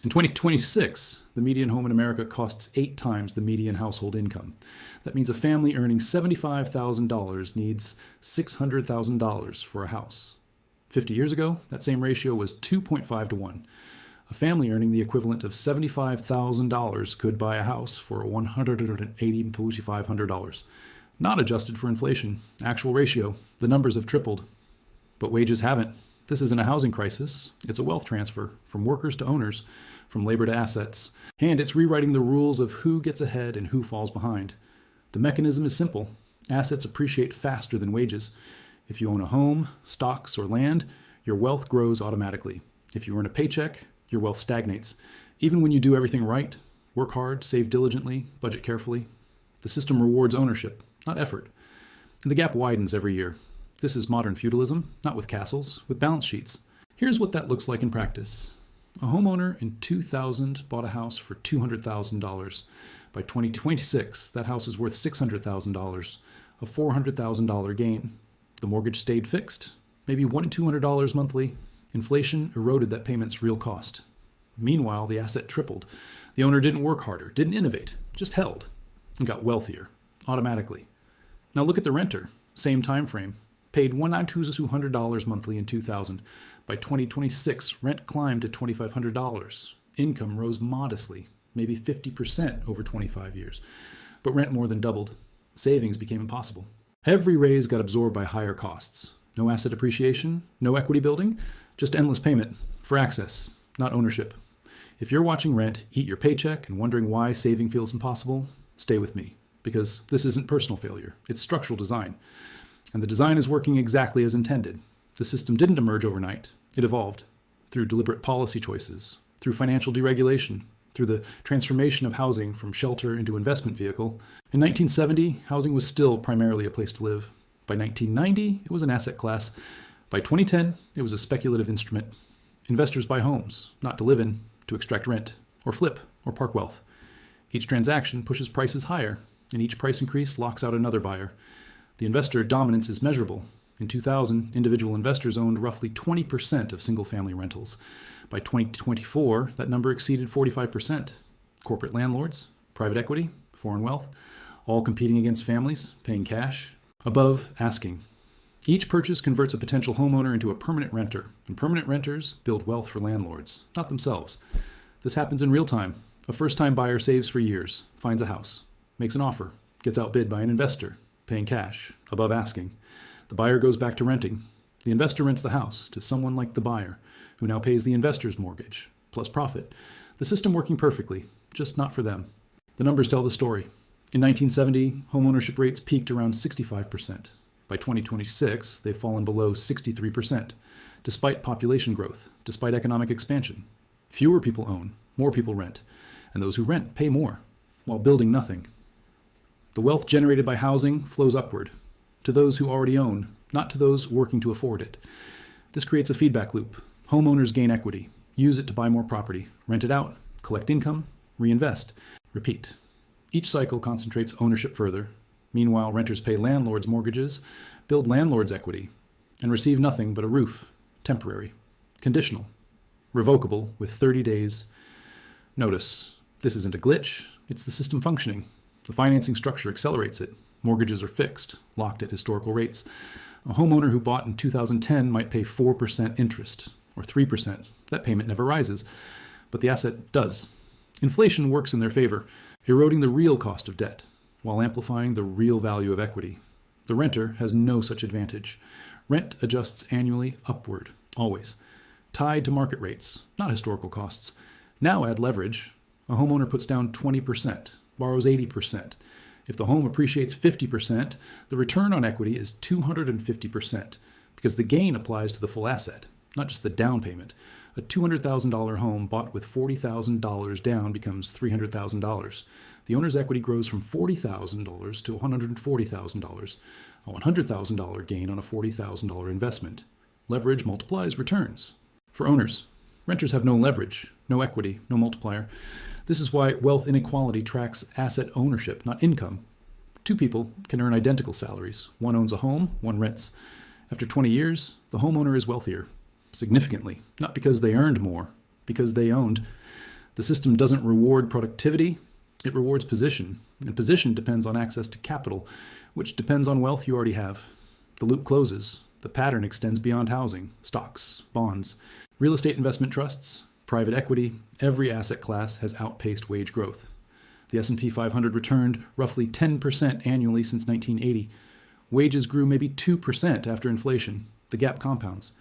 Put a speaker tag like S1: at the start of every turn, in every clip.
S1: In 2026, the median home in America costs 8 times the median household income. That means a family earning $75,000 needs $600,000 for a house. 50 years ago, that same ratio was 2.5 to 1. A family earning the equivalent of $75,000 could buy a house for $180,500. Not adjusted for inflation. Actual ratio. The numbers have tripled. But wages haven't. This isn't a housing crisis. It's a wealth transfer from workers to owners, from labor to assets. And it's rewriting the rules of who gets ahead and who falls behind. The mechanism is simple. Assets appreciate faster than wages. If you own a home, stocks, or land, your wealth grows automatically. If you earn a paycheck, your wealth stagnates. Even when you do everything right, work hard, save diligently, budget carefully, the system rewards ownership, not effort. And the gap widens every year. This is modern feudalism, not with castles, with balance sheets. Here's what that looks like in practice. A homeowner in 2000 bought a house for $200,000. By 2026, that house is worth $600,000, a $400,000 gain. The mortgage stayed fixed, maybe $100 to $200 monthly. Inflation eroded that payment's real cost. Meanwhile, the asset tripled. The owner didn't work harder, didn't innovate, just held, and got wealthier, automatically. Now look at the renter, same time frame. Paid $1,200 monthly in 2000. By 2026, rent climbed to $2,500. Income rose modestly, maybe 50% over 25 years. But rent more than doubled. Savings became impossible. Every raise got absorbed by higher costs. No asset appreciation, no equity building, just endless payment for access, not ownership. If you're watching rent, eat your paycheck, and wondering why saving feels impossible, stay with me. Because this isn't personal failure, it's structural design. And the design is working exactly as intended. The system didn't emerge overnight. It evolved through deliberate policy choices, through financial deregulation, through the transformation of housing from shelter into investment vehicle. In 1970, housing was still primarily a place to live. By 1990, it was an asset class. By 2010, it was a speculative instrument. Investors buy homes, not to live in, to extract rent, or flip, or park wealth. Each transaction pushes prices higher, and each price increase locks out another buyer. The investor dominance is measurable. In 2000, individual investors owned roughly 20% of single-family rentals. By 2024, that number exceeded 45%. Corporate landlords, private equity, foreign wealth, all competing against families, paying cash, above asking. Each purchase converts a potential homeowner into a permanent renter, and permanent renters build wealth for landlords, not themselves. This happens in real time. A first-time buyer saves for years, finds a house, makes an offer, gets outbid by an investor, paying cash, above asking. The buyer goes back to renting. The investor rents the house to someone like the buyer, who now pays the investor's mortgage, plus profit. The system working perfectly, just not for them. The numbers tell the story. In 1970, homeownership rates peaked around 65%. By 2026, they've fallen below 63%, despite population growth, despite economic expansion. Fewer people own, more people rent, and those who rent pay more, while building nothing. The wealth generated by housing flows upward, to those who already own, not to those working to afford it. This creates a feedback loop. Homeowners gain equity, use it to buy more property, rent it out, collect income, reinvest, repeat. Each cycle concentrates ownership further. Meanwhile, renters pay landlords' mortgages, build landlords' equity, and receive nothing but a roof, temporary, conditional, revocable with 30 days. Notice, this isn't a glitch, it's the system functioning. The financing structure accelerates it. Mortgages are fixed, locked at historical rates. A homeowner who bought in 2010 might pay 4% interest, or 3%. That payment never rises, but the asset does. Inflation works in their favor, eroding the real cost of debt, while amplifying the real value of equity. The renter has no such advantage. Rent adjusts annually upward, always, tied to market rates, not historical costs. Now add leverage. A homeowner puts down 20%, borrows 80%. If the home appreciates 50%, the return on equity is 250%, because the gain applies to the full asset, not just the down payment. A $200,000 home bought with $40,000 down becomes $300,000. The owner's equity grows from $40,000 to $140,000, a $100,000 gain on a $40,000 investment. Leverage multiplies returns. For owners, renters have no leverage, no equity, no multiplier. This is why wealth inequality tracks asset ownership, not income. Two people can earn identical salaries. One owns a home, one rents. After 20 years, the homeowner is wealthier, significantly, not because they earned more, because they owned. The system doesn't reward productivity, it rewards position. And position depends on access to capital, which depends on wealth you already have. The loop closes. The pattern extends beyond housing, stocks, bonds, real estate investment trusts, private equity. Every asset class has outpaced wage growth. The S&P 500 returned roughly 10% annually since 1980. Wages grew maybe 2% after inflation. The gap compounds.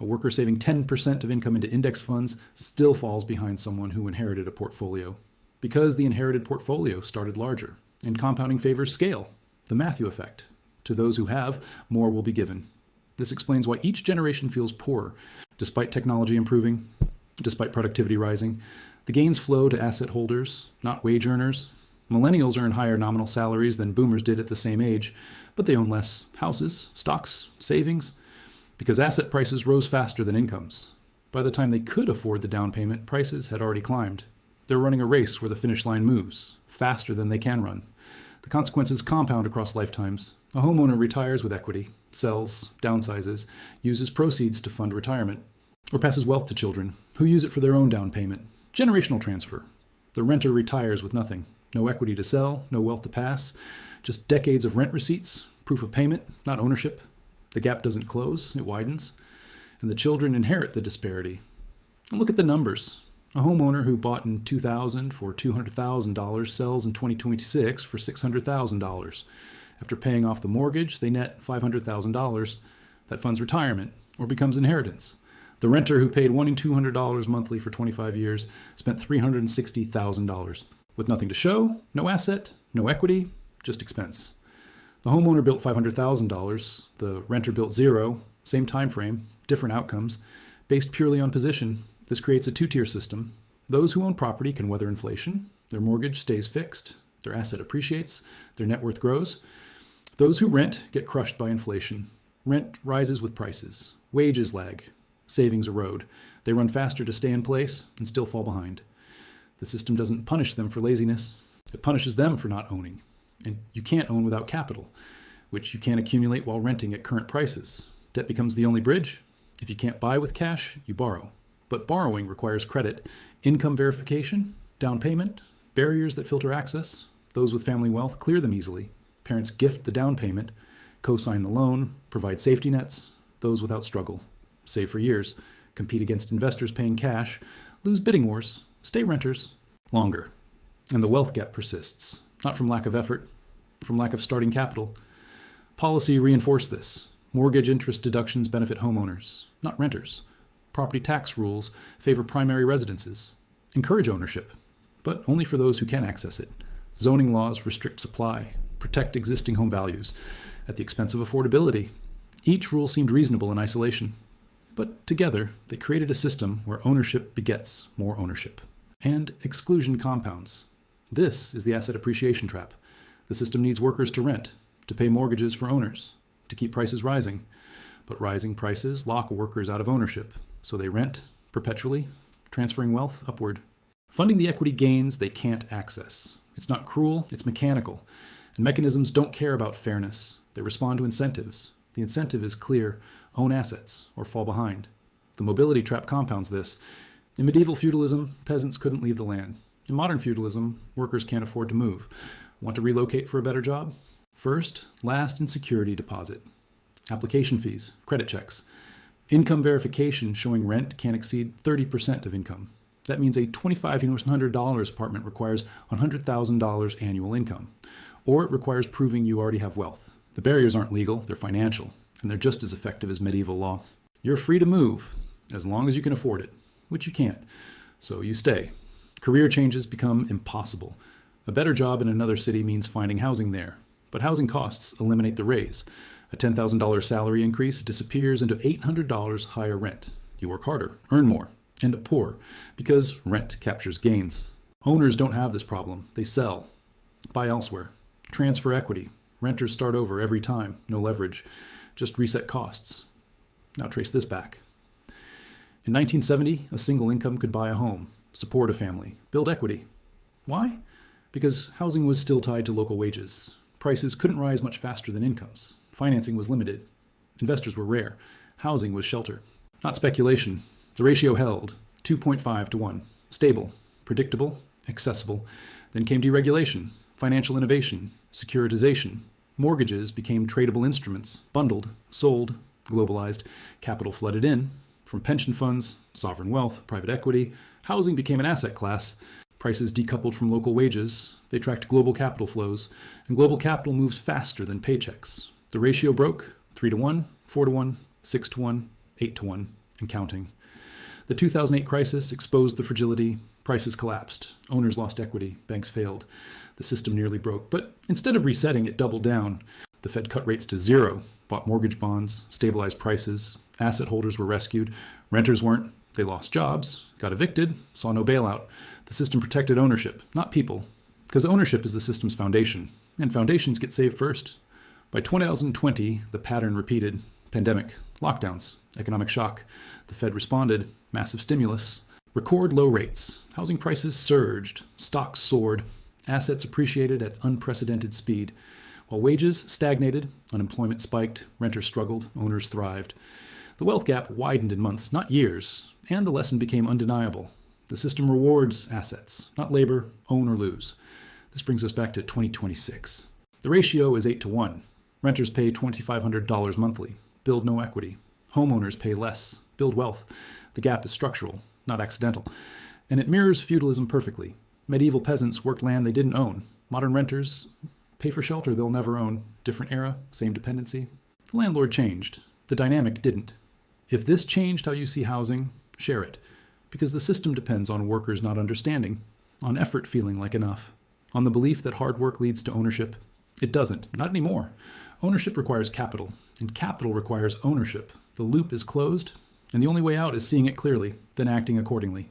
S1: A worker saving 10% of income into index funds still falls behind someone who inherited a portfolio, because the inherited portfolio started larger, and compounding favors scale, the Matthew effect. To those who have, more will be given. This explains why each generation feels poorer, despite technology improving, despite productivity rising. The gains flow to asset holders, not wage earners. Millennials earn higher nominal salaries than boomers did at the same age, but they own less houses, stocks, savings, because asset prices rose faster than incomes. By the time they could afford the down payment, prices had already climbed. They're running a race where the finish line moves faster than they can run. The consequences compound across lifetimes. A homeowner retires with equity, sells, downsizes, uses proceeds to fund retirement, or passes wealth to children, who use it for their own down payment. Generational transfer. The renter retires with nothing. No equity to sell, no wealth to pass, just decades of rent receipts, proof of payment, not ownership. The gap doesn't close, it widens, and the children inherit the disparity. And look at the numbers. A homeowner who bought in 2000 for $200,000 sells in 2026 for $600,000. After paying off the mortgage, they net $500,000 that funds retirement or becomes inheritance. The renter who paid $1,200 and $200 monthly for 25 years spent $360,000 with nothing to show, no asset, no equity, just expense. The homeowner built $500,000, the renter built zero, same time frame, different outcomes, based purely on position. This creates a two-tier system. Those who own property can weather inflation, their mortgage stays fixed, their asset appreciates, their net worth grows. Those who rent get crushed by inflation. Rent rises with prices, wages lag, savings erode. They run faster to stay in place and still fall behind. The system doesn't punish them for laziness, it punishes them for not owning. And you can't own without capital, which you can't accumulate while renting at current prices. Debt becomes the only bridge. If you can't buy with cash, you borrow. But borrowing requires credit, income verification, down payment, barriers that filter access. Those with family wealth clear them easily. Parents gift the down payment, co-sign the loan, provide safety nets. Those without struggle, save for years, compete against investors paying cash, lose bidding wars, stay renters longer. And the wealth gap persists, not from lack of effort, from lack of starting capital. Policy reinforced this. Mortgage interest deductions benefit homeowners, not renters. Property tax rules favor primary residences, encourage ownership, but only for those who can access it. Zoning laws restrict supply, protect existing home values, at the expense of affordability. Each rule seemed reasonable in isolation, but together they created a system where ownership begets more ownership, and exclusion compounds. This is the asset appreciation trap. The system needs workers to rent, to pay mortgages for owners, to keep prices rising. But rising prices lock workers out of ownership, so they rent perpetually, transferring wealth upward, funding the equity gains they can't access. It's not cruel, it's mechanical. And mechanisms don't care about fairness. They respond to incentives. The incentive is clear: own assets or fall behind. The mobility trap compounds this. In medieval feudalism, peasants couldn't leave the land. In modern feudalism, workers can't afford to move. Want to relocate for a better job? First, last, and security deposit. Application fees, credit checks. Income verification showing rent can't exceed 30% of income. That means a $2,500 apartment requires $100,000 annual income. Or it requires proving you already have wealth. The barriers aren't legal, they're financial, and they're just as effective as medieval law. You're free to move, as long as you can afford it, which you can't. So you stay. Career changes become impossible. A better job in another city means finding housing there, but housing costs eliminate the raise. A $10,000 salary increase disappears into $800 higher rent. You work harder, earn more, end up poor, because rent captures gains. Owners don't have this problem. They sell, buy elsewhere, transfer equity. Renters start over every time, no leverage, just reset costs. Now trace this back. In 1970, a single income could buy a home, support a family, build equity. Why? Because housing was still tied to local wages. Prices couldn't rise much faster than incomes. Financing was limited. Investors were rare. Housing was shelter. Not speculation. The ratio held, 2.5 to 1. Stable. predictable, accessible. Then came deregulation, financial innovation, securitization. Mortgages became tradable instruments, bundled, sold, globalized. Capital flooded in. From pension funds, sovereign wealth, private equity, housing became an asset class. Prices decoupled from local wages. They tracked global capital flows, and global capital moves faster than paychecks. The ratio broke 3-to-1, 4-to-1, 6-to-1, 8-to-1, and counting. The 2008 crisis exposed the fragility. Prices collapsed. Owners lost equity. Banks failed. The system nearly broke. But instead of resetting, it doubled down. The Fed cut rates to zero, bought mortgage bonds, stabilized prices. Asset holders were rescued. Renters weren't. They lost jobs, got evicted, saw no bailout. The system protected ownership, not people, because ownership is the system's foundation, and foundations get saved first. By 2020, the pattern repeated. Pandemic, lockdowns, economic shock. The Fed responded, massive stimulus. Record low rates. Housing prices surged. Stocks soared. Assets appreciated at unprecedented speed. While wages stagnated, unemployment spiked, renters struggled, owners thrived. The wealth gap widened in months, not years, and the lesson became undeniable. The system rewards assets, not labor, own or lose. This brings us back to 2026. The ratio is 8-to-1. Renters pay $2,500 monthly, build no equity. Homeowners pay less, build wealth. The gap is structural, not accidental. And it mirrors feudalism perfectly. Medieval peasants worked land they didn't own. Modern renters pay for shelter they'll never own. Different era, same dependency. The landlord changed. The dynamic didn't. If this changed how you see housing, share it. Because the system depends on workers not understanding, on effort feeling like enough, on the belief that hard work leads to ownership. It doesn't, not anymore. Ownership requires capital, and capital requires ownership. The loop is closed, and the only way out is seeing it clearly, then acting accordingly.